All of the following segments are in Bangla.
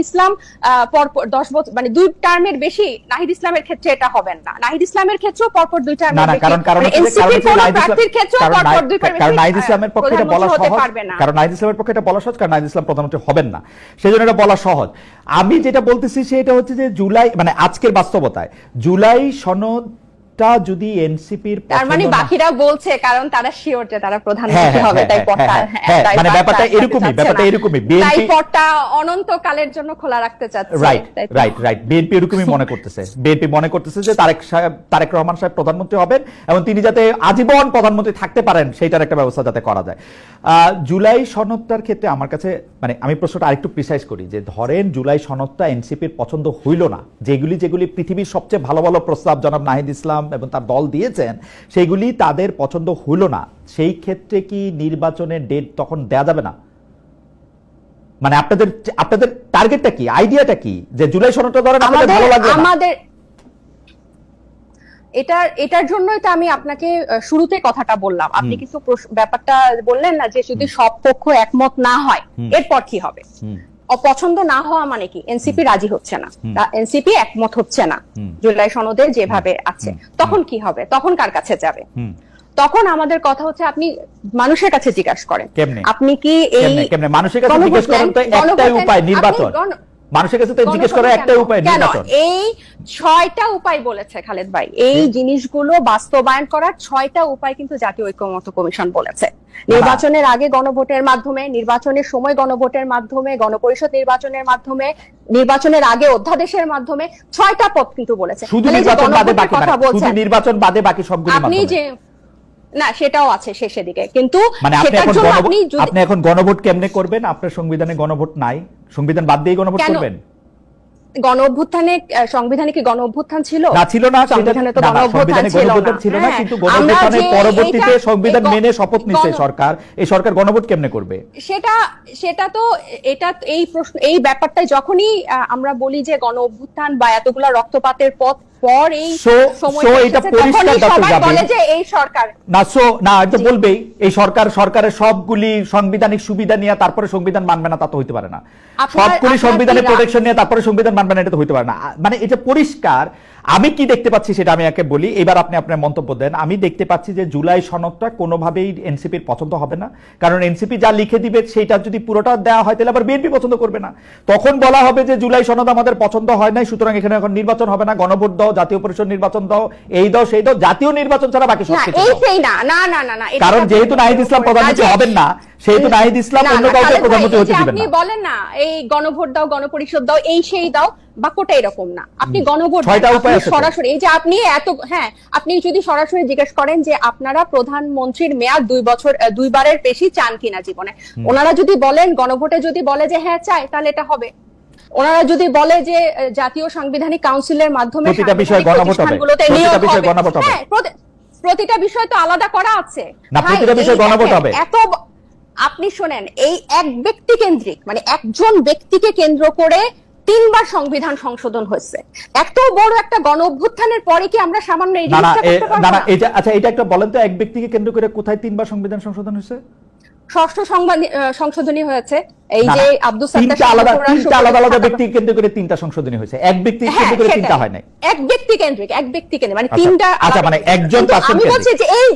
ইসলাম পরপর 10 বছর মানে 2 টার্মের বেশি নাহিদ ইসলামের ক্ষেত্রে এটা হবে না। নাহিদ ইসলামের ক্ষেত্রেও পরপর 2 টার্মের বেশি, কারণ এনসিপি কোন প্রার্থীর ক্ষেত্রেও পরপর 2 টার্মের বেশি, কারণ নাহিদ ইসলামের পক্ষে এটা বলা সহজ, কারণ নাহিদ ইসলামের পক্ষে এটা বলা সহজ, কারণ নাহিদ ইসলাম প্রধানমন্ত্রী হবেন না, সেজন্য এটা বলা সহজ। আমি যেটা বলতেছি সেটা হচ্ছে যে জুলাই মানে আজকের বাস্তবতায় জুলাই সনদ যদি এনসিপির তার মানে বাকিরা বলছে কারণ তারা শিওর যে তারা প্রধানমন্ত্রী হবে, তাই পটটা মানে ব্যাপারটা এরকমই তাই পটটা অনন্তকালের জন্য খোলা রাখতে চাচ্ছে। রাইট বিএনপি এরকমই মনে করতেছে, বিএনপি মনে করতেছে যে তারেক রহমান সাহেব প্রধানমন্ত্রী হবেন এবং তিনি যাতে আজীবন প্রধানমন্ত্রী থাকতে পারেন সেইটার একটা ব্যবস্থা যাতে করা যায়। জুলাই সনদটার ক্ষেত্রে আমার কাছে মানে আমি প্রশ্নটা আরেকটু প্রিসাইজ করি যে ধরেন জুলাই সনদটা এনসিপির পছন্দ হইল না, যেগুলি পৃথিবীর সবচেয়ে ভালো ভালো প্রস্তাব জনাব নাহিদ ইসলাম এবং তার দল দিয়েছেন সেইগুলি তাদের পছন্দ হইল না, সেই ক্ষেত্রে কি নির্বাচনের ডেট তখন দেয়া যাবে না? মানে আপনাদের টার্গেটটা কি, আইডিয়াটা কি যে জুলাই সনদটা ধরেন আপনাদের ভালো লাগবে না? আমাদের এটার জন্যই তো আমি আপনাকে শুরুতে কথাটা বললাম। আপনি কিছু ব্যাপারটা বললেন না যে যদি সব পক্ষ একমত না হয় এরপর কি হবে। অপছন্দ না হওয়া মানে কি এনসিপি রাজি হচ্ছে না, এনসিপি একমত হচ্ছে না জুলাই সনদে যেভাবে আছে, তখন কি হবে, তখন কার কাছে যাবে? তখন আমাদের কথা হচ্ছে আপনি মানুষের কাছে জিজ্ঞাসা করেন, আপনি কি এই মানুষের কাছে জিজ্ঞাসা করেন তো একটাই উপায় নির্বাচন, মানুষের কাছে তো জিজ্ঞেস করার একটাই উপায় নির্বাচন। এই 6টা উপায় বলেছে খালেদ ভাই, এই জিনিসগুলো বাস্তবায়ন করার 6টা উপায় কিন্তু জাতীয় ঐকমত্য কমিশন বলেছে। নির্বাচনের আগে গণভোটের মাধ্যমে, নির্বাচনের সময় গণভোটের মাধ্যমে, গণপরিষদ নির্বাচনের মাধ্যমে, নির্বাচনের আগে অধ্যাদেশের মাধ্যমে 6টা পথ কিন্তু বলেছে। শুধু নির্বাচন বাদে বাকি, শুধু নির্বাচন বাদে বাকি সবগুলো আপনি যে না সেটাও আছে শেষের দিকে, কিন্তু মানে আপনি এখন গণভোট কেমনে করবেন? আপনার সংবিধানে গণভোট নাই, সংবিধান বাদ দিয়ে গণভোট করবেন? গণ অভ্যুত্থানে সংবিধানে কি গণ অভ্যুত্থান ছিল না? ছিল না, সংবিধানে তো গণ অভ্যুত্থান ছিল না, কিন্তু গণ অভ্যুত্থানের পরবর্তীতে সংবিধান মেনে শপথ নিছে সরকার, এই সরকার গণভোট কেমনে করবে? সেটা তো এটা এই প্রশ্ন, এই ব্যাপারটাই যখনই আমরা বলি যে গণ অভ্যুত্থান বা এতগুলা রক্তপাতের পথ পর এই সময় এটা পরিষ্কার সবাই বলে যে এই সরকার না এটা বলবেই এই সরকারের সবগুলি সাংবিধানিক সুবিধা নিয়ে তারপরে সংবিধান মানবে না, তা তো হইতে পারে না। সবগুলি সংবিধানের প্রোটেকশন নিয়ে তারপরে সংবিধান মানবে না, এটা তো হইতে পারে না। মানে এটা পরিষ্কার। আমি কি দেখতে পাচ্ছি সেটা আমি একে বলি, এবার আপনি আপনার মন্তব্য দেন। আমি দেখতে পাচ্ছি যে জুলাই সনদটা কোনোভাবেই এনসিপির পছন্দ হবে না, কারণ এনসিপি যা লিখে দিবে সেটা যদি পুরোটা দেওয়া হয় তাহলে আবার বিএনপি পছন্দ করবে না। তখন বলা হবে যে জুলাই সনদ আমাদের পছন্দ হয় নাই, সুতরাং এখানে এখন নির্বাচন হবে না, গণভোট দাও, জাতীয় পরিষদ নির্বাচন দাও, এই দাও সেই দাও, জাতীয় নির্বাচন ছাড়া বাকি সব কিছু না। কারণ যেহেতু নাহিদ ইসলাম প্রধানমন্ত্রী হবেন না, সেহেতু নাহিদ ইসলাম অন্য কাউকে প্রধানমন্ত্রী হতে দিবেন না। আপনি বলেন না এই গণভোট দাও, গণপরিষদ দাও, এই সেই দাও, বাক্যটা এরকম না। আপনি গণভোট সরাসরি, এই যে আপনি আপনি যদি সরাসরি জিজ্ঞেস করেন যে আপনারা প্রধানমন্ত্রীর মেয়াদ 2 বছর 2 বারের বেশি চান কিনা জীবনে, ওনারা যদি বলেন গণভোটে যদি বলে যে হ্যাঁ চাই, তাহলে এটা হবে। ওনারা যদি বলে যে জাতীয় সাংবিধানিক কাউন্সিলের মাধ্যমে প্রতিটা বিষয় গণভোট হবে, প্রতিটা বিষয় তো আলাদা করা আছে না, প্রতিটা বিষয় গণভোট হবে। এত আপনি শোনেন, এই এক ব্যক্তি কেন্দ্রিক মানে একজন ব্যক্তিকে কেন্দ্র করে 3 বার সংবিধান সংশোধন হয়েছে। এত বড় একটা গণ অভ্যুত্থানের পরে কি আমরা সামান্য এই জিনিসটা করতে পারবো না? আচ্ছা এটা একটা বলেন তো, এক ব্যক্তিকে কেন্দ্র করে কোথায় 3 বার সংবিধান সংশোধন হয়েছে? 6ষ্ঠ সংশোধনী হয়েছে, এই যে আব্দুল সাত্তার তিনটা আলাদা ব্যক্তিকে কেন্দ্র করে 3টা সংশোধনী হয়েছে, এক ব্যক্তিকে কেন্দ্র করে 3টা হয় নাই। এক ব্যক্তি কেন্দ্রিক মানে 3টা। আচ্ছা মানে একজন পার্সন। আমি বলছি যে এই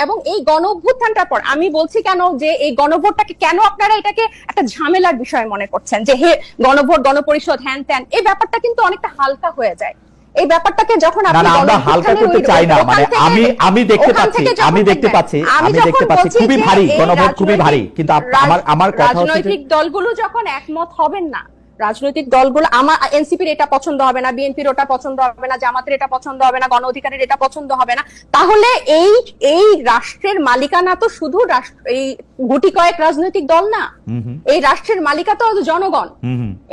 এবং এই গণ অভ্যুত্থানটার পর আমি বলছি কেন যে এই গণভোটটাকে কেন আপনারা এটাকে একটা ঝামেলার বিষয় মনে করছেন, যে হে গণভোট, গণপরিষদ, হ্যান ত্যান, এই ব্যাপারটা কিন্তু অনেকটা হালকা হয়ে যায়। এই ব্যাপারটাকে যখন আপনি আমরা হালকা করতে চাই না, মানে আমি দেখতে পাচ্ছি খুবই ভারী, গণভোট খুবই ভারী, কিন্তু আমার কথা হচ্ছে রাজনৈতিক দলগুলো যখন একমত হবেন না, রাজনৈতিক দলগুলো, আমার এনসিপির এটা পছন্দ হবে না, বিএনপির ওটা পছন্দ হবে না, জামাতের এটা পছন্দ হবে না, গণ অধিকারের এটা পছন্দ হবে না, তাহলে এই রাষ্ট্রের মালিকানা তো শুধু এই গুটি কয়েক রাজনৈতিক দল না, এই রাষ্ট্রের মালিকা তো জনগণ।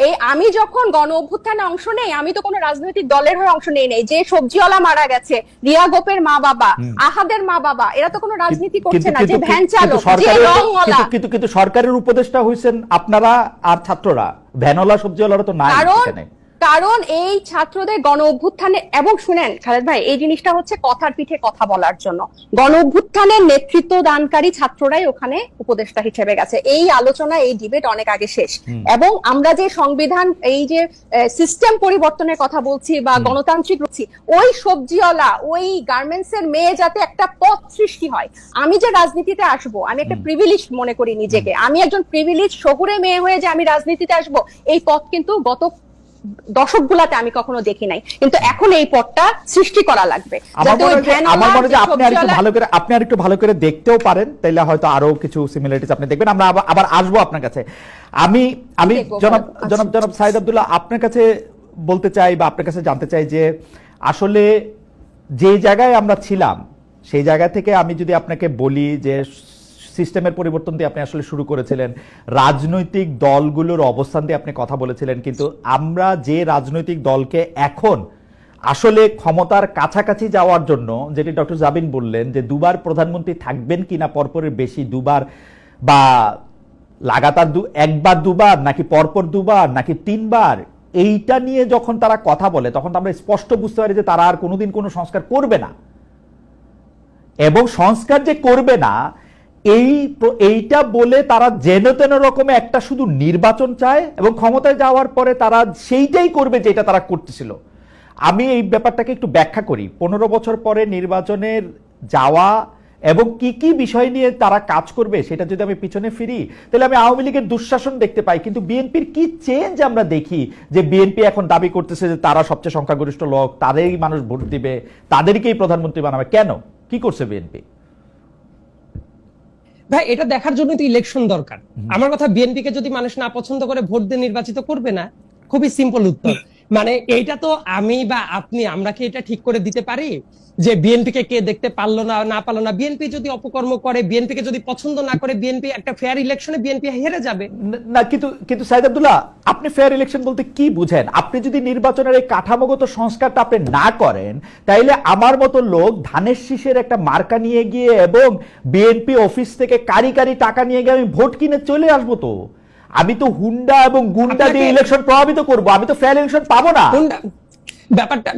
এই আমি যখন গণ অভ্যুত্থানে অংশ নেই, আমি তো কোনো রাজনৈতিক দলের হয়ে অংশ নেই। যে সবজিওয়ালা মারা গেছে, রিয়া গোপের মা বাবা, আহাদের মা বাবা, এরা তো কোনো রাজনীতি করছে না, যে ভ্যান চালক, যে রংওয়ালা। কিন্তু সরকারের উপদেষ্টা হইছেন আপনারা আর ছাত্ররা, ভ্যানওয়ালা সবজিওয়ালারা তো নাই। কারণ এই ছাত্রদের গণ অভ্যুত্থানে, এবং শুনেন খালেদ ভাই, এই জিনিসটা হচ্ছে কথার পিঠে কথা বলার জন্য, গণ অভ্যুত্থানের নেতৃত্ব দানকারী ছাত্ররাই ওখানে উপদেষ্টা হিসেবে গেছে। এই আলোচনা, এই ডিবেট অনেক আগে শেষ। এবং আমরা যে সংবিধান, এই যে সিস্টেম পরিবর্তনের কথা বলছি বা গণতান্ত্রিক বলছি, ওই সবজিওয়ালা, ওই গার্মেন্টস এর মেয়ে যাতে একটা পথ সৃষ্টি হয়। আমি যে রাজনীতিতে আসবো, আমি একটা প্রিভিলেজ মনে করি নিজেকে, আমি একজন প্রিভিলেজ শহুরে মেয়ে হয়ে যে আমি রাজনীতিতে আসবো, এই পথ কিন্তু গত দশকগুলাতে আমি কখনো দেখি নাই, কিন্তু এখন এই পথটা সৃষ্টি করা লাগবে। আমার মনে হয় আপনি আরেকটু ভালো করে দেখতেও পারেন, তাইলে হয়তো আরো কিছু সিমিলারিটিস আপনি দেখবেন। আমরা আবার আসবো আপনার কাছে। আমি জনাব সাইদ আব্দুল্লাহ, আপনার কাছে বলতে চাই বা আপনার কাছে জানতে চাই যে আসলে যে জায়গায় আমরা ছিলাম সেই জায়গা থেকে আমি যদি আপনাকে বলি যে সিস্টেমের পরিবর্তন দিয়ে আপনি আসলে শুরু করেছিলেন, রাজনৈতিক দলগুলোর অবস্থান দিয়ে আপনি কথা বলেছিলেন, কিন্তু আমরা যে রাজনৈতিক দলকে এখন আসলে ক্ষমতার কাছাকাছি যাওয়ার জন্য, যেটি ডক্টর জাবিন বললেন যে দুবার প্রধানমন্ত্রী থাকবেন কিনা পরপরের বেশি, দুবার বা লাগাতার একবার দুবার, নাকি পরপর দুবার, নাকি তিনবার, এইটা নিয়ে যখন তারা কথা বলে তখন আমরা স্পষ্ট বুঝতে পারি যে তারা আর কোনোদিন কোনো সংস্কার করবে না। এবং সংস্কার যে করবে না এইটা বলে তারা যেন তেন রকমে একটা শুধু নির্বাচন চায় এবং ক্ষমতায় যাওয়ার পরে তারা সেইটাই করবে যেটা তারা করতেছিল। আমি এই ব্যাপারটাকে একটু ব্যাখ্যা করি। 15 বছর পরে নির্বাচনের যাওয়া এবং কি কি বিষয় নিয়ে তারা কাজ করবে সেটা যদি আমি পিছনে ফিরি, তাহলে আমি আওয়ামী লীগের দুঃশাসন দেখতে পাই, কিন্তু বিএনপির কি চেঞ্জ আমরা দেখি যে বিএনপি এখন দাবি করতেছে যে তারা সবচেয়ে সংখ্যাগরিষ্ঠ লোক, তাদেরই মানুষ ভোট দিবে, তাদেরকেই প্রধানমন্ত্রী বানাবে। কেন, কি করছে বিএনপি? ভাই, এটা দেখার জন্য তো ইলেকশন দরকার। আমার কথা, বিএনপি কে যদি মানুষ না পছন্দ করে ভোট দিয়ে নির্বাচিত করবে না? খুবই সিম্পল উত্তর। মানে এইটা তো আমি বা আপনি, আমরা কি এটা ঠিক করে দিতে পারি যে বিএনপি কে কে দেখতে পারলো না পারলো না? বিএনপি যদি অপকর্ম করে, বিএনপি কে যদি পছন্দ না করে, বিএনপি একটা ফেয়ার ইলেকশনে বিএনপি হেরে যাবে না। কিন্তু সাইদ আব্দুল্লাহ, আপনি ফেয়ার ইলেকশন বলতে কি বুঝেন? আপনি যদি নির্বাচনের এই কাঠামোগত সংস্কারটা আপনি না করেন, তাইলে আমার মতো লোক ধানের শীষের একটা মার্কা নিয়ে গিয়ে এবং বিএনপি অফিস থেকে কারি কারি টাকা নিয়ে গিয়ে আমি ভোট কিনে চলে আসবো। তো আমি তো হুন্ডা এবং গুন্ডা দিয়ে ইলেকশন প্রভাবিত করব, আমি তো ফেয়ার ইলেকশন পাবো না।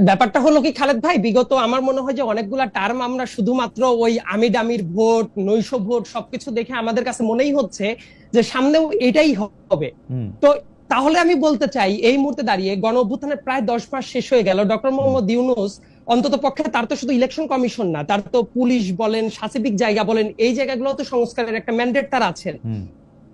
ব্যাপারটা হলো কি খালেদ ভাই, বিগত আমার মনে হয় যে অনেকগুলা টার্ম আমরা শুধুমাত্র ওই আমি ডামির ভোট, নৈশ ভোট সবকিছু দেখে আমাদের কাছে মনেই হচ্ছে যে সামনেও এটাই হবে। তো তাহলে আমি বলতে চাই, এই মুহূর্তে দাঁড়িয়ে গণ অভ্যুত্থানের প্রায় 10 মাস শেষ হয়ে গেল। ডক্টর মোহাম্মদ ইউনূস অন্তত পক্ষে, তার তো শুধু ইলেকশন কমিশন না, তার তো পুলিশ বলেন, সাসিবিক জায়গা বলেন, এই জায়গাগুলো তো সংস্কারের একটা ম্যান্ডেট তার আছেন।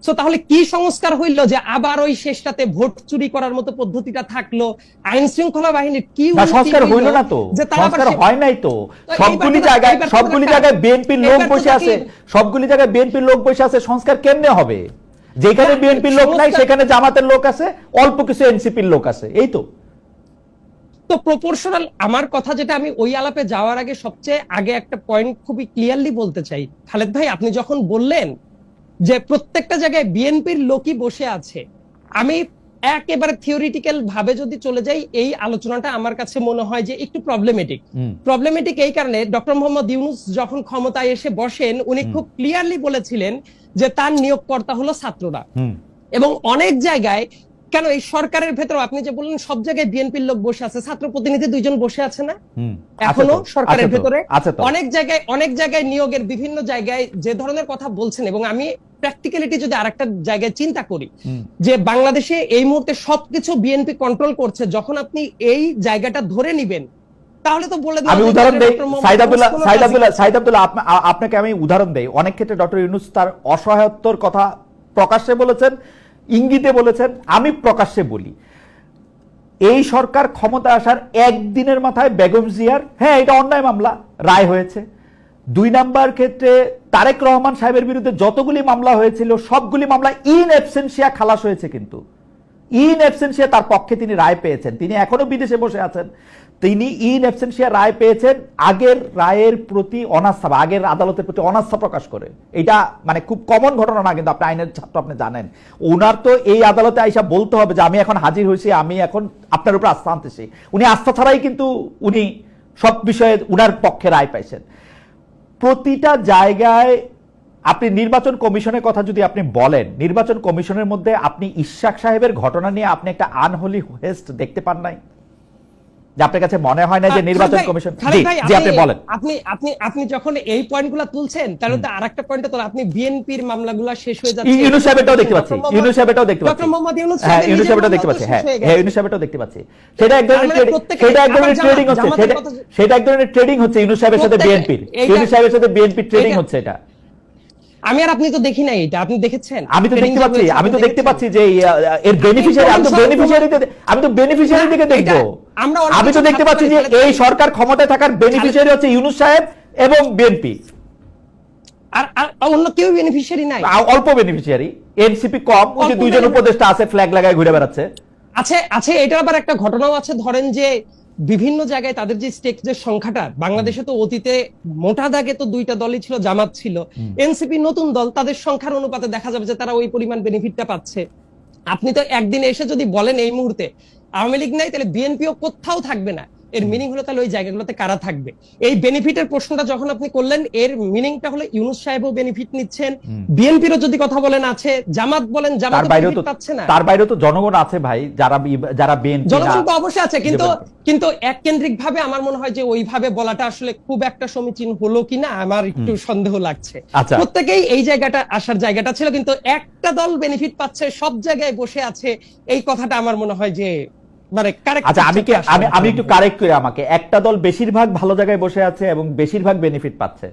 তো তাহলে কি সংস্কার হইল যে আবার ওই শেষটাতে ভোট চুরি করার মতো পদ্ধতিটা থাকলো? আইন শৃঙ্খলা বাহিনীর কি সংস্কার হইল না? তো সংস্কার হয় নাই। তো সবগুলি জায়গায় বিএনপির লোক বসে আছে, সবগুলি জায়গায় বিএনপির লোক বসে আছে, সংস্কার কেমনে হবে? যেখানে বিএনপির লোক নাই সেখানে জামাতের লোক আছে, অল্প কিছু এনসিপির লোক আছে, এই তো। তো প্রপোর্শনাল, আমার কথা যেটা আমি ওই আলাপে যাওয়ার আগে সবচেয়ে আগে একটা পয়েন্ট খুবই ক্লিয়ারলি বলতে চাই। খালেদ ভাই, আপনি যখন বললেন যে প্রত্যেকটা জায়গায় বিএনপির লোকই বসে আছে, আমি একেবারে থিওরিটিক্যাল ভাবে যদি চলে যাই, এই আলোচনাটা আমার কাছে মনে হয় যে একটু প্রবলেমেটিক এই কারণে, ডক্টর মোহাম্মদ ইউনূস যখন ক্ষমতায় এসে বসেন, উনি খুব ক্লিয়ারলি বলেছিলেন যে তার নিয়োগকর্তা হলো ছাত্ররা। এবং অনেক জায়গায়, কেন এই সরকারের ভেতর আপনি যে বললেন সব জায়গায় বিএনপির লোক বসে আছে, ছাত্র প্রতিনিধি 2 জন বসে আছে না এখনো সরকারের ভেতরে? অনেক জায়গায় নিয়োগের বিভিন্ন জায়গায় যে ধরনের কথা বলছেন, এবং আমি প্র্যাকটিক্যালিটি যদি আরেকটা জায়গায় চিন্তা করি যে বাংলাদেশে এই মুহূর্তে সবকিছু বিএনপি কন্ট্রোল করছে, যখন আপনি এই জায়গাটা ধরে নিবেন, তাহলে তো বলে আমি উদাহরণ দেই সাইদ আব্দুল্লাহ, আপনাকে আমি উদাহরণ দেই। অনেক ক্ষেত্রে ডক্টর ইউনূস তার অসহায়ত্বর কথা প্রকাশ্যে বলেছেন, ইঙ্গিতে বলেছেন, আমি প্রকাশ্যে বলি। এই সরকার ক্ষমতা আসার একদিনের মাথায় বেগম জিয়ার, হ্যাঁ এটা অন্যায় মামলা, রায় হয়েছে। 2 নাম্বার ক্ষেত্রে তারেক রহমান সাহেবের বিরুদ্ধে যতগুলি মামলা হয়েছিল সবগুলি মামলা ইন অ্যাবসেন্সিয়া খালাস হয়েছে, কিন্তু ইন অ্যাবসেন্সিয়া তার পক্ষে তিনি রায় পেয়েছেন। তিনি এখনো বিদেশে বসে আছেন, তিনি ইন অ্যাবসেন্সিয়া রায় পেয়েছেন আগের রায়ের প্রতি অনাস্থা বা আগের আদালতের প্রতি অনাস্থা প্রকাশ করে। এটা মানে খুব কমন ঘটনা না, কিন্তু আপনি আইনের ছাত্র, আপনি জানেন। ওনার তো এই আদালতে আইসা বলতে হবে যে আমি এখন হাজির হয়েছি, আমি এখন আপনার উপর আস্থা আনতেছি। উনি আস্থা ছাড়াই কিন্তু উনি সব বিষয়ে উনার পক্ষে রায় পাইছেন। প্রতিটা জায়গায় আপনি নির্বাচন কমিশনের কথা যদি আপনি বলেন, নির্বাচন কমিশনের মধ্যে আপনি ইশাক সাহেবের ঘটনা নিয়ে আপনি একটা আনহোলি হেস্ট দেখতে পান নাই? যে আপনার কাছে মনে হয় না যে নির্বাচন কমিশন? জি আপনি বলেন। আপনি যখন এই পয়েন্টগুলো তুলছেন, তাহলে তো আরেকটা পয়েন্ট তো আপনি বিএনপির মামলাগুলো শেষ হয়ে যাচ্ছে। ইউনূস সাহেবটাও দেখতে পাচ্ছি, ইউনূস সাহেবটাও দেখতে পাচ্ছি, ডক্টর মোহাম্মদ ইউনূস হ্যাঁ ইউনূস সাহেবটাও দেখতে পাচ্ছি, হ্যাঁ ইউনূস সাহেবটাও দেখতে পাচ্ছি। সেটা এক ধরনের ট্রেডিং হচ্ছে, সেটা এক ধরনের ট্রেডিং হচ্ছে ইউনূস সাহেবের সাথে বিএনপির, ইউনূস সাহেবের সাথে বিএনপির ট্রেডিং হচ্ছে এটা। আমি আর আপনি তো দেখি নাই এটা, আপনি দেখেছেন? আমি তো দেখতে পাচ্ছি যে এর বেনিফিশিয়ারি, আমি তো বেনিফিশিয়ারি দিকে দেখবো। আমি তো দেখতে পাচ্ছি যে এই সরকার ক্ষমতায় থাকার বেনিফিশিয়ারি হচ্ছে ইউনূস সাহেব এবং বিএনপি, আর অন্য কেউ বেনিফিশিয়ারি নাই, অল্প বেনিফিশিয়ারি। এনসিপি কম, ওই যে দুইজন উপদেষ্টা আছে ফ্ল্যাগ লাগায় ঘুরে বেড়াচ্ছে। আছে এটার আবার একটা ঘটনাও আছে। ধরেন যে বিভিন্ন জায়গায় তাদের যে স্টেকের সংখ্যাটা, বাংলাদেশে তো অতীতে মোটা দাগে তো দুইটা দলই ছিল, জামাত ছিল, এনসিপি নতুন দল, তাদের সংখ্যার অনুপাতে দেখা যাবে যে তারা ওই পরিমাণ বেনিফিটটা পাচ্ছে। আপনি তো একদিন এসে যদি বলেন এই মুহূর্তে আওয়ামী লীগ নাই, তাহলে বিএনপিও কোথাও থাকবে না, এর মিনিং হলো তাহলে ওই জায়গাগুলোতে কারা থাকবে? এই বেনিফিটের প্রশ্নটা যখন আপনি করলেন, এর মিনিংটা হলো ইউনূস সাহেবও বেনিফিট নিচ্ছেন, বিএনপিরও যদি কথা বলেন আছে, জামাত বলেন, জামাত বেনিফিট পাচ্ছে না। তার বাইরেও তো জনগণ আছে ভাই, যারা বিএনপি, জনগণ তো অবশ্যই আছে, কিন্তু এককেন্দ্রিক ভাবে আমার মনে হয় যে ওইভাবে বলাটা আসলে খুব একটা সমীচীন হলো কিনা আমার একটু সন্দেহ লাগছে। প্রত্যেকেই এই জায়গাটা আসার জায়গাটা ছিল, কিন্তু একটা দল বেনিফিট পাচ্ছে, সব জায়গায় বসে আছে, এই কথাটা আমার মনে হয় যে আচ্ছা আমি একটু কারেক্ট করে, আমাকে একটা দল বেশিরভাগ ভালো জায়গায় বসে আছে এবং বেশিরভাগ বেনিফিট পাচ্ছে।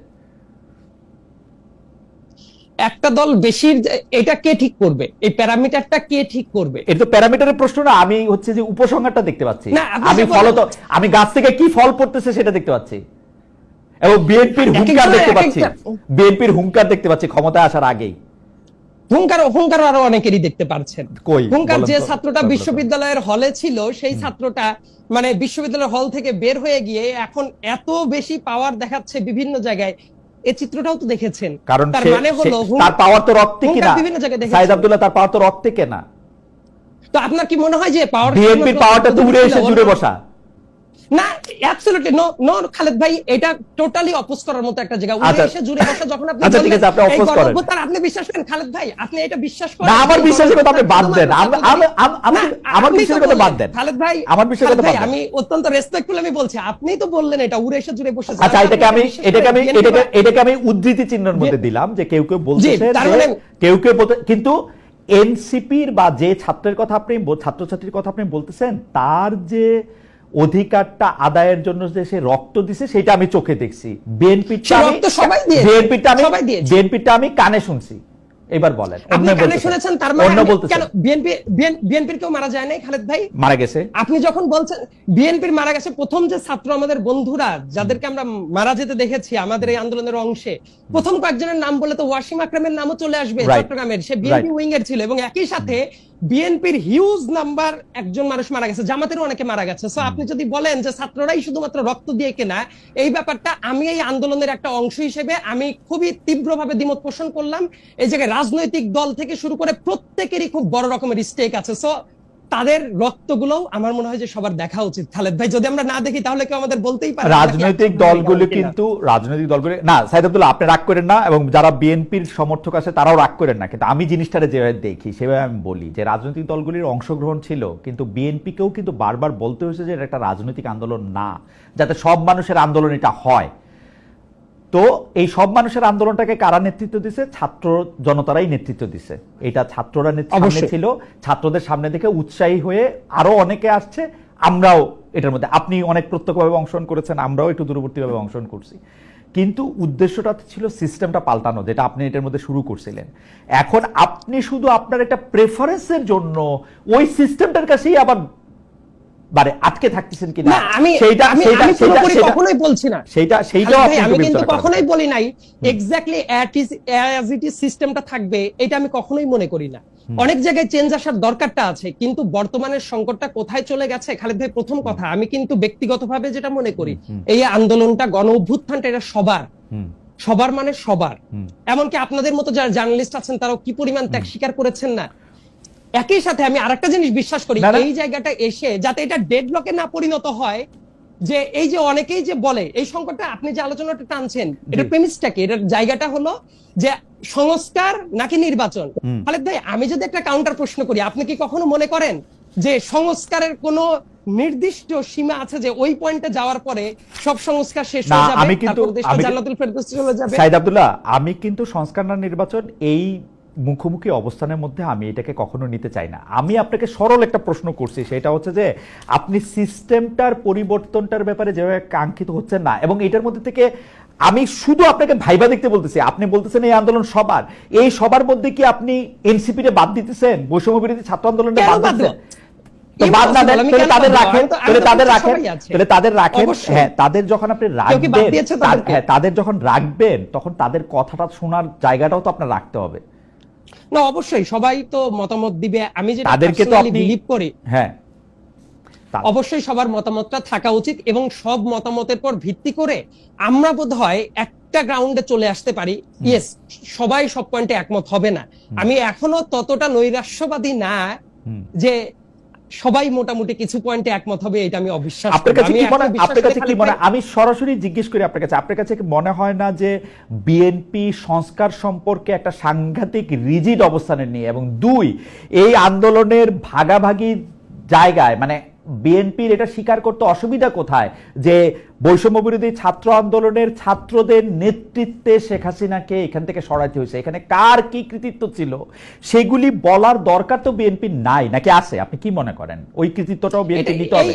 একটা দল বেশির, এটা কে ঠিক করবে? এই প্যারামিটারটা কে ঠিক করবে? এটা তো প্যারামিটারের প্রশ্ন না, আমি হচ্ছে যে উপসংহারটা দেখতে পাচ্ছি। আমি ফলত আমি গাছ থেকে কি ফল পড়তেছে সেটা দেখতে পাচ্ছি, এবং বিএনপির হুঙ্কার দেখতে পাচ্ছি, বিএনপির হুঙ্কার দেখতে পাচ্ছি ক্ষমতায় আসার আগেই। হুঙ্কার আরো অনেকেরই দেখতে পারছেন। হুঙ্কার যে ছাত্রটা বিশ্ববিদ্যালয়ের হলে ছিল, সেই ছাত্রটা মানে বিশ্ববিদ্যালয়ের হল থেকে বের হয়ে গিয়ে এখন এত বেশি পাওয়ার দেখাচ্ছে বিভিন্ন জায়গায়, এই চিত্রটাও তো দেখেছেন। কারণ তার মানে হলো তার পাওয়ার তো রক্তে কিনা, বিভিন্ন জায়গায় দেখেছেন। সাইদ আব্দুল্লাহ তার পাওয়ার তো রক্তে কেনা। তো আপনার কি মনে হয় যে পাওয়ার, বিএনপির পাওয়ারটা তো উড়ে এসে জুড়ে বসা? না, অ্যাবসলিউটলি নো খালেদ ভাই, এটা টোটালি অপোজ করার মতো একটা জায়গা। উড়ে এসে জুড়ে বসা যখন আপনি আচ্ছা ঠিক আছে, আপনি অপোজ করেন, আপনি বিশ্বাস করেন খালেদ ভাই, আপনি এটা বিশ্বাস করেন না? আমার বিশ্বাসের কথা আপনি বাদ দেন, আমার বিশ্বাসের কথা বাদ দেন খালেদ ভাই, আমার বিশ্বাসের কথা বাদ দেন। আমি অত্যন্ত রেসপেক্টফুল আমি বলছি, আপনি তো বললেন এটা উড়ে এসে জুড়ে বসে। আচ্ছা এটাকে আমি উদ্ধৃতি চিহ্নের মধ্যে দিলাম যে কেউ কেউ বলতেছে, কেউ কেউ কিন্তু এনসিপির বা যে ছাত্রের কথা আপনি, ছাত্রছাত্রীর কথা আপনি বলতেছেন, তার যে অধিকারটা আদায়ের জন্য যে সে রক্ত দিছে সেটা আমি চোখে দেখছি। বিএনপিটা আমি কানে শুনছি। এবার বলেন, আপনি কানে শুনেছেন, তার মানে কেন বিএনপির কেউ মারা যায় নাই খালেদ ভাই? মারা গেছে। আপনি যখন বলছেন বিএনপির মারা গেছে, প্রথম যে ছাত্র আমাদের বন্ধুরা যাদেরকে আমরা মারা যেতে দেখেছি আমাদের এই আন্দোলনের অংশে, প্রথম কয়েকজনের নাম বলে তো ওয়াসিম আকরামের নামও চলে আসবে, চট্টগ্রামের, সে বিএনপি উইং এর ছিল, এবং একই সাথে বিএনপির হিউজ নাম্বার একজন মানুষ মারা গেছে, জামাতেরও অনেকে মারা গেছে। সো আপনি যদি বলেন যে ছাত্ররাই শুধুমাত্র রক্ত দিয়ে কেনা, এই ব্যাপারটা আমি এই আন্দোলনের একটা অংশ হিসেবে আমি খুবই তীব্রভাবে দ্বিমত পোষণ করলাম। এই জায়গায় রাজনৈতিক দল থেকে শুরু করে প্রত্যেকেরই খুব বড় রকমের স্টেক আছে। সো তাদের রক্তগুলো আমার মনে হয় যে সবার দেখা উচিত খালেদ ভাই। যদি আমরা না দেখি তাহলে কেউ আমাদের বলতেই পারে রাজনৈতিক দলগুলো, কিন্তু রাজনৈতিক দলগুলো না, সাইদ আব্দুল্লাহ আপনি রাগ করেন না, এবং যারা বিএনপির সমর্থক আছে তারাও রাগ করেন না, কিন্তু আমি জিনিসটারে যেভাবে দেখি সেভাবে আমি বলি যে রাজনৈতিক দলগুলির অংশগ্রহণ ছিল, কিন্তু বিএনপিকেও কিন্তু বারবার বলতে হয়েছে যে এটা একটা রাজনৈতিক আন্দোলন না, যাতে সব মানুষের আন্দোলন এটা হয়। তো এই সব মানুষের আন্দোলনটাকে কারা নেতৃত্ব দিছে? ছাত্র জনতারাই নেতৃত্ব দিছে। এটা ছাত্ররা সামনে ছিল, ছাত্রদের সামনে দেখে উৎসাহী হয়ে আরো অনেকে আসছে, আমরাও এটার মধ্যে, আপনি অনেক প্রত্যক্ষভাবে অংশগ্রহণ করেছেন, আমরাও একটু দূরবর্তীভাবে অংশগ্রহণ করছি, কিন্তু উদ্দেশ্যটা ছিল সিস্টেমটা পাল্টানো, যেটা আপনি এটার মধ্যে শুরু করছিলেন। এখন আপনি শুধু আপনার একটা প্রেফারেন্সের জন্য ওই সিস্টেমটার কাছেই আবার আটকে থাকতেছেন কিনা, কখনোই বলছি না আমি কিন্তু কখনোই বলি নাই এক্স্যাক্টলি অ্যাজ ইট ইজ সিস্টেমটা থাকবে, এটা আমি কখনোই মনে করি না। অনেক জায়গায় চেঞ্জ আসার দরকারটা আছে, কিন্তু বর্তমানের সংকটটা কোথায় চলে গেছে খালেদ ভাই, প্রথম কথা আমি কিন্তু ব্যক্তিগতভাবে যেটা মনে করি, এই আন্দোলনটা, গণ অভ্যুত্থানটা, এটা সবার মানে সবার, এমনকি আপনাদের মতো যারা জার্নালিস্ট আছেন তারাও কি পরিমাণ ত্যাগ স্বীকার করেছেন না। একই সাথে আমি আরেকটা জিনিস বিশ্বাস করি, এই জায়গাটা এসে যাতে এটা ডেডলকে না পরিণত হয়, যে এই যে অনেকেই যে বলে এই সংকটটা আপনি যে আলোচনাটা টানছেন এটা প্রেমিসটা কি, এটার জায়গাটা হলো যে সংস্কার নাকি নির্বাচন। খালেদ ভাই আমি যদি একটা কাউন্টার প্রশ্ন করি, আপনি কি কখনো মনে করেন যে সংস্কারের কোনো নির্দিষ্ট সীমা আছে যে ওই পয়েন্টে যাওয়ার পরে সব সংস্কার শেষ হয়ে যাবে, তারপর দেশটা জান্নাতুল ফেরদৌসে চলে যাবে? সাইদ আব্দুল্লাহ, আমি কিন্তু সংস্কার না নির্বাচন এই মুখোমুখি অবস্থানের মধ্যে আমি এটাকে কখনো নিতে চাই না। আমি আপনাকে সরল একটা প্রশ্ন করছি, সেটা হচ্ছে যে আপনি সিস্টেমটার পরিবর্তনটার ব্যাপারে যেভাবে কাঙ্ক্ষিত হচ্ছেন না, এবং এটার মধ্যে থেকে আমি শুধু আপনাকে ভাইবা দেখতে বলতেছি। আপনি বলতেছেন এই আন্দোলন সবার, এই সবার মধ্যে কি আপনি এনসিপি রে বাদ দিতেছেন, বৈষম্য বিরোধী ছাত্র আন্দোলনটা বাদ দিতেছেন? তাদের যখন আপনি রাখবেন, তাদের যখন রাখবেন তখন তাদের কথাটা শোনার জায়গাটাও তো আপনার রাখতে হবে না। অবশ্যই সবাই তো মতামত দিবে, আমি যেটা তাদেরকে তো আপনি বিলিভ করি, হ্যাঁ অবশ্যই সবার মতামতটা থাকা উচিত এবং সব মতামতের পর ভিত্তি করে আমরা বোধহয় একটা গ্রাউন্ডে চলে আসতে পারি। ইয়েস, সবাই সব পয়েন্টে একমত হবে না, আমি এখনো ততটা নৈরাশ্যবাদী না যে সবাই মোটামুটি কিছু পয়েন্টে একমত হবে, এটা আমি অবিশ্বাস করি। আপনার কাছে কি মনে, আমি সরাসরি জিজ্ঞেস করি আপনার কাছে কি মনে হয় না যে বিএনপি সংস্কার সম্পর্কে একটা সাংঘাতিক রিজিড অবস্থানে নিয়ে, এবং দুই এই আন্দোলনের ভাগাভাগি জায়গায় মানে বিএনপির এটা স্বীকার করতে অসুবিধা কোথায় যে বৈষম্য বিরোধী ছাত্র আন্দোলনের ছাত্রদের নেতৃত্বে শেখ হাসিনাকে এখান থেকে সরাইতে হয়েছে, এখানে কার কি কৃতিত্ব ছিল সেগুলি বলার দরকার তো বিএনপির নাই, নাকি আছে? আপনি কি মনে করেন ওই কৃতিত্বটাও বিএনপি নিতে হবে?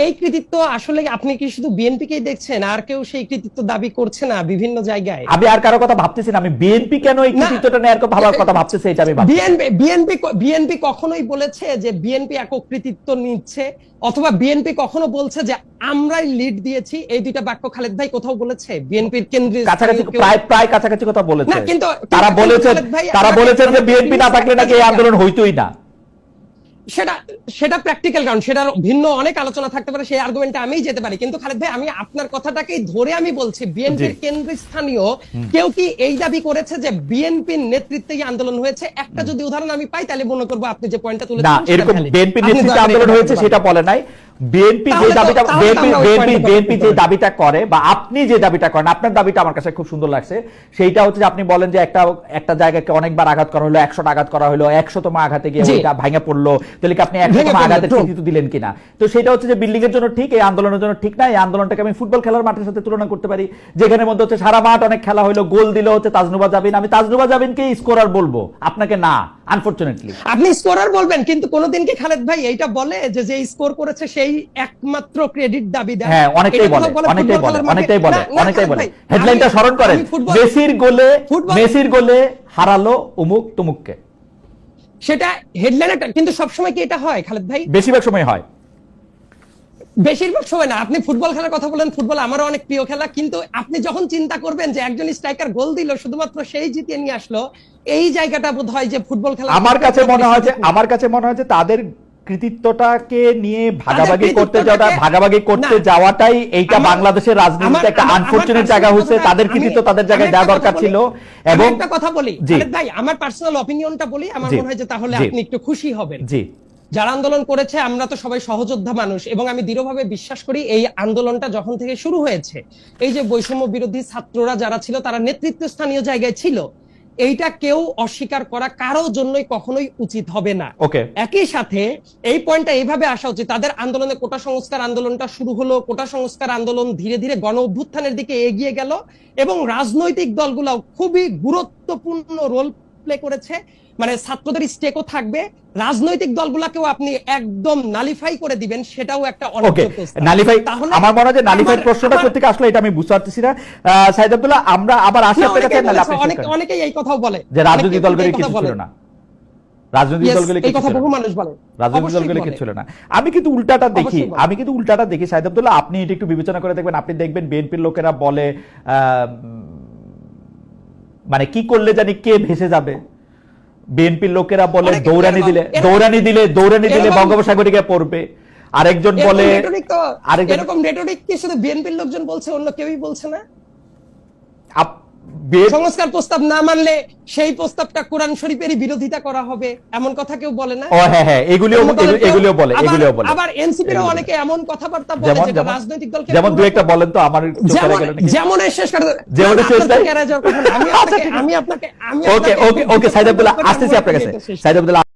এই কৃতিত্ব আসলে আপনি কি শুধু বিএনপিকেই দেখছেন, আর কেউ সেই কৃতিত্ব দাবি করছে না বিভিন্ন জায়গায়? আমি আর কারো কথা ভাবতেছি না, আমি বিএনপি কেন এই কৃতিত্বটা নেয়ার ভাবার কথা ভাবতেছি এটা আমি ভাবছি। বিএনপি কখনোই বলেছে যে বিএনপি একক কৃতিত্ব নিচ্ছে, অথবা বিএনপি কখনো বলছে যে আমরাই লিড দিয়েছি? এই দুইটা বাক্য খালেদ ভাই কোথাও বলেছে বিএনপির কেন্দ্রীয়? কাছাকাছি, প্রায় কাছাকাছি কথা বলেছে। না, কিন্তু তারা বলেছেন যে বিএনপি না থাকলে নাকি এই আন্দোলন হইতোই না। সেটা প্র্যাকটিক্যাল কারণ, সেটা ভিন্ন অনেক আলোচনা থাকতে পারে, সেই আর্গুমেন্টে আমিই যেতে পারি। কিন্তু খালেদ ভাই আমি আপনার কথাটাকেই ধরে আমি বলছি, বিএনপির কেন্দ্রস্থানীয় কেউ কি এই দাবি করেছে যে বিএনপির নেতৃত্বেই আন্দোলন হয়েছে? একটা যদি উদাহরণ আমি পাই তাহলে মনে করবো আপনি যে পয়েন্টটা তুলেছেন না, এরকম বিএনপির নেতৃত্বে আন্দোলন হয়েছে সেটা বলে নাই। বিএনপি যে দাবিটা করে বা আপনি যে দাবিটা করেন, আপনার দাবিটা আমার কাছে খুব সুন্দর লাগছে। সেইটা হচ্ছে যে আপনি বলেন যে একটা জায়গাকে অনেকবার আঘাত করা হলো, 100টা আঘাত করা হলো, 100তম আঘাতে গিয়ে ওইটা ভাঙা পড়লো, তাহলে কি আপনি 100তম আঘাতের কৃতিত্ব দিলেন কিনা? তো সেটা হচ্ছে যে বিল্ডিং এর জন্য ঠিক, এই আন্দোলনের জন্য ঠিক না। এই আন্দোলনটাকে আমি ফুটবল খেলার মাঠের সাথে তুলনা করতে পারি, যেখানে মধ্যে হচ্ছে সারা মাঠ অনেক খেলা হলো, গোল দিল হচ্ছে তাজনুবা জাবিন। আমি তাজনুবা জাবিনকে স্কোরার বলবো, আপনাকে না, আনফরচুনেটলি। আপনি স্কোরার বলবেন, কিন্তু কোনোদিন কি খালেদ ভাই এইটা বলে যে যে স্কোর করেছে সেই একমাত্র ক্রেডিট দাবি দেয়? হ্যাঁ, অনেকটাই বলে। হেডলাইনটা স্মরণ করেন, মেসির গোলে হারালো অমুক তমুককে। সেটা হেডলাইন, কিন্তু সবসময় কি এটা হয় খালেদ ভাই? বেশিরভাগ সময় হয়। বেশিরভাগ সময় না। আপনি ফুটবল খেলার কথা বলেন, ফুটবল আমারও অনেক প্রিয় খেলা, কিন্তু আপনি যখন চিন্তা করবেন যে একজন স্ট্রাইকার গোল দিল শুধুমাত্র সেই জিতিয়ে নিয়ে আসলো, এই জায়গাটা বোধ হয় যে ফুটবল খেলা আমার কাছে মনে হয় যে তাদের কৃতিত্বটাকে নিয়ে ভাগাভাগি করতে যাওয়াটাই এইটা বাংলাদেশের রাজনীতিতে একটা আনফরচুনেট জায়গা হচ্ছে। তাদের কৃতিত্ব তাদের জায়গায় দেওয়া দরকার ছিল। এবং একটা কথা বলি খালেদ ভাই, আমার পার্সোনাল অপিনিয়নটা বলি, আমার মনে হয় যে তাহলে আপনি একটু খুশি হবেন। জি, যারা আন্দোলন করেছে আমরা তো সবাই সহযোদ্ধা মানুষ, এবং আমি দৃঢ়ভাবে বিশ্বাস করি এই আন্দোলনটা যখন থেকে শুরু হয়েছে, এই যে বৈষম্য বিরোধী ছাত্ররা যারা ছিল তারা নেতৃত্বস্থানীয় জায়গায় ছিল, এইটা কেউ অস্বীকার করা কারো জন্যই কখনোই উচিত হবে না। একই সাথে এই পয়েন্টটা এইভাবে আসা উচিত, তাদের আন্দোলনে কোটা সংস্কার আন্দোলনটা শুরু হলো, কোটা সংস্কার আন্দোলন ধীরে ধীরে গণ অভ্যুত্থানের দিকে এগিয়ে গেল, এবং রাজনৈতিক দলগুলো খুবই গুরুত্বপূর্ণ রোল প্লে করেছে। মানে ছাত্রদের স্টেকও থাকবে, রাজনৈতিক দলগুলোকেও আপনি একদম নালিফাই করে দিবেন, সেটাও একটা নালিফাই। আমার মনে হয় যে নালিফাই প্রশ্নটা কোথা থেকে আসলে এটা আমি বুঝতে পারতেছি না। সাইদ আব্দুল্লাহ, আমরা আবার আসি আপনার কাছে। অনেকেই এই কথাও বলে যে রাজনৈতিক দলগুলো কিছু ছিল না, রাজনৈতিক দলগুলো এই কথা বহু মানুষ বলে, রাজনৈতিক দলগুলো কিছু ছিল না। আমি কিন্তু উল্টাটা দেখি সাইদ আব্দুল্লাহ, আপনি এটা একটু বিবেচনা করে দেখবেন। আপনি দেখবেন বিএনপির লোকেরা বলে মানে কি করলে জানি কে ভেসে যাবে। বিএনপির লোকেরা বলে দৌড়ানি দিলে বঙ্গোপসাগরে গিয়ে পড়বে। আরেকজন বলে, এরকম রেটরিক কি শুধু বিএনপির লোকজন বলছে, অন্য কেউই বলছে না? সংস্কার প্রস্তাব না মানলে সেই প্রস্তাবটা কোরআন শরীফেরই বিরোধিতা করা হবে, এমন কথা কেউ বলে না? ও হ্যাঁ হ্যাঁ, এগুলিও বলে। আবার এনসিপির অনেকে এমন কথাবার্তা বলে যেটা রাজনৈতিক দলকে, যেমন দুই একটা বলেন তো, আমার চোখে গেল নাকি? যেমন শেষ করে যেমন শেষ আমি আপনাকে ওকে সাইদ আব্দুল্লাহ, আসতেছি আপনার কাছে। সাইদ আব্দুল্লাহ